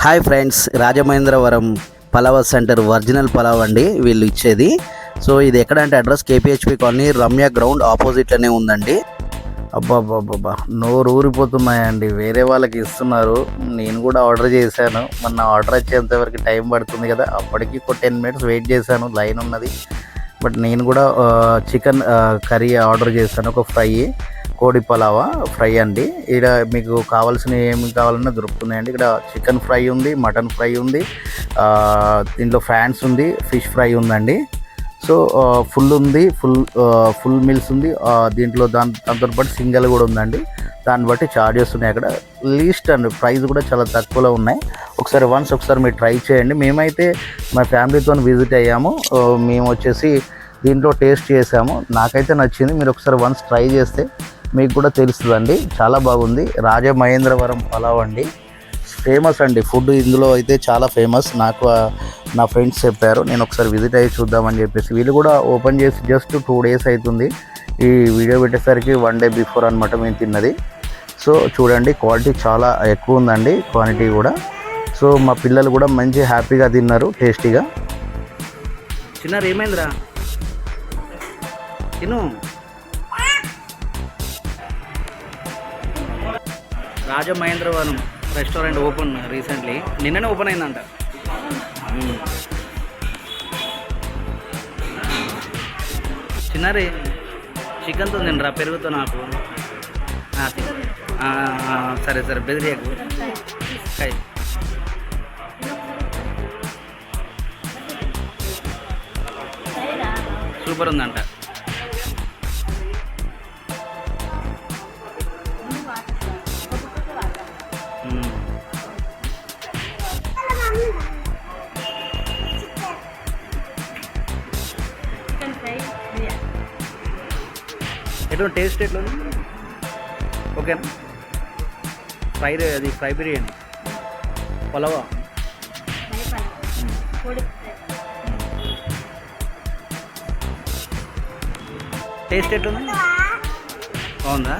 Hi friends, Rajamahendravaram pulao centre original pulao అండి వీళ్ళు ఇచ్చేది. సో ఇది ఎక్కడంటే అడ్రస్ కేపీహెచ్పి కాలనీ, రమ్య గ్రౌండ్ ఆపోజిట్లోనే ఉందండి. అబ్బాబ్బాబ్బా నోరు ఊరిపోతున్నాయండి. వేరే వాళ్ళకి ఇస్తున్నారు, నేను కూడా ఆర్డర్ చేశాను. మొన్న ఆర్డర్ వచ్చేంత వరకు టైం పడుతుంది కదా, అప్పటికి ఒక 10 minutes వెయిట్ చేశాను, లైన్ ఉన్నది. బట్ నేను కూడా చికెన్ కర్రీ ఆర్డర్ చేశాను, ఒక ఫ్రై, కోడి పలావా ఫ్రై అండి. ఇక్కడ మీకు కావాల్సిన ఏమి కావాలన్నా దొరుకుతున్నాయండి. ఇక్కడ చికెన్ ఫ్రై ఉంది, మటన్ ఫ్రై ఉంది, దీంట్లో ఫ్రాన్స్ ఉంది, ఫిష్ ఫ్రై ఉందండి. సో ఫుల్ ఉంది, ఫుల్ మీల్స్ ఉంది దీంట్లో. దాంతో పాటు సింగిల్ కూడా ఉందండి. దాన్ని బట్టి ఛార్జెస్ ఉన్నాయి. అక్కడ లీస్ట్ అండ్ ప్రైస్ కూడా చాలా తక్కువలో ఉన్నాయి. ఒకసారి మీరు ట్రై చేయండి. మేమైతే మా ఫ్యామిలీతో విజిట్ అయ్యాము. మేము వచ్చేసి దీంట్లో టేస్ట్ చేసాము, నాకైతే నచ్చింది. మీరు ఒకసారి ట్రై చేస్తే మీకు కూడా తెలుస్తుందండి, చాలా బాగుంది. రాజమహేంద్రవరం పలావ్ అండి, ఫేమస్ అండి ఫుడ్ ఇందులో అయితే చాలా ఫేమస్. నాకు నా ఫ్రెండ్స్ చెప్పారు, నేను ఒకసారి విజిట్ అయ్యి చూద్దామని చెప్పేసి. వీళ్ళు కూడా ఓపెన్ చేసి జస్ట్ 2 days అవుతుంది. ఈ వీడియో పెట్టేసరికి 1 day బిఫోర్ అనమాట మేము తిన్నది. సో చూడండి, క్వాలిటీ చాలా ఎక్కువ ఉందండి, క్వాంటిటీ కూడా. సో మా పిల్లలు కూడా మంచి హ్యాపీగా తిన్నారు, టేస్టీగా. చిన్నారు ఏమైందిరా తిను. రాజమహేంద్రవరం రెస్టారెంట్ ఓపెన్ రీసెంట్లీ, నిన్ననే ఓపెన్ అయిందంట. చిన్నారి చికెన్తో తినరా, పెరుగుతో నాకు. సరే బెదిరియకు. సూపర్ ఉందంట. ఎట్లా టేస్ట్ ఎట్లా ఉంది? ఓకేనా? ఫ్రై బిర్యానీ పలావా టేస్ట్ ఎట్లుంది? బాగుందా?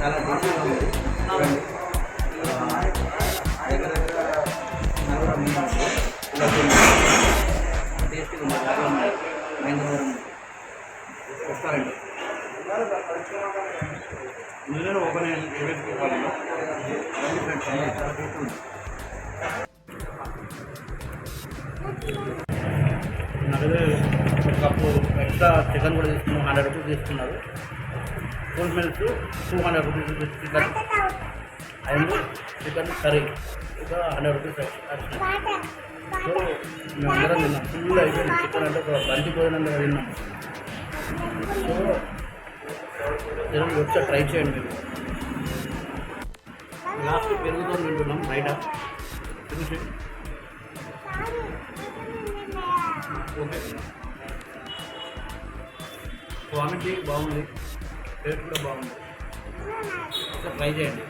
చాలా టేస్టీగా ఉంది. టేస్టీగా ఉంది. రాజమహేంద్రవరం రెస్టారెంట్ నిన్ననే ఓపెన్ అయ్యింది. అలాగే కప్పు ఎక్స్ట్రా చికెన్ కూడా తీసుకున్నాం, 100 rupees తీసుకున్నారు. Full meals 200 rupees chicken and chicken curry ఇంకా 100 rupees ఎక్స్ట్రా. సో మేమందరం తిన్నాం, ఫుల్ అయిపోయింది. చికెన్ అంటే ఒక బంతి భోజనంగా తిన్నాం. సో ఒకసారి ట్రై చేయండి మీరు. లాస్ట్ పెరుగుతో తింటున్నాం బయట. ఓకే, క్వాలిటీ బాగుంది, టేస్ట్ కూడా బాగుంది. ఒకసారి ట్రై చేయండి.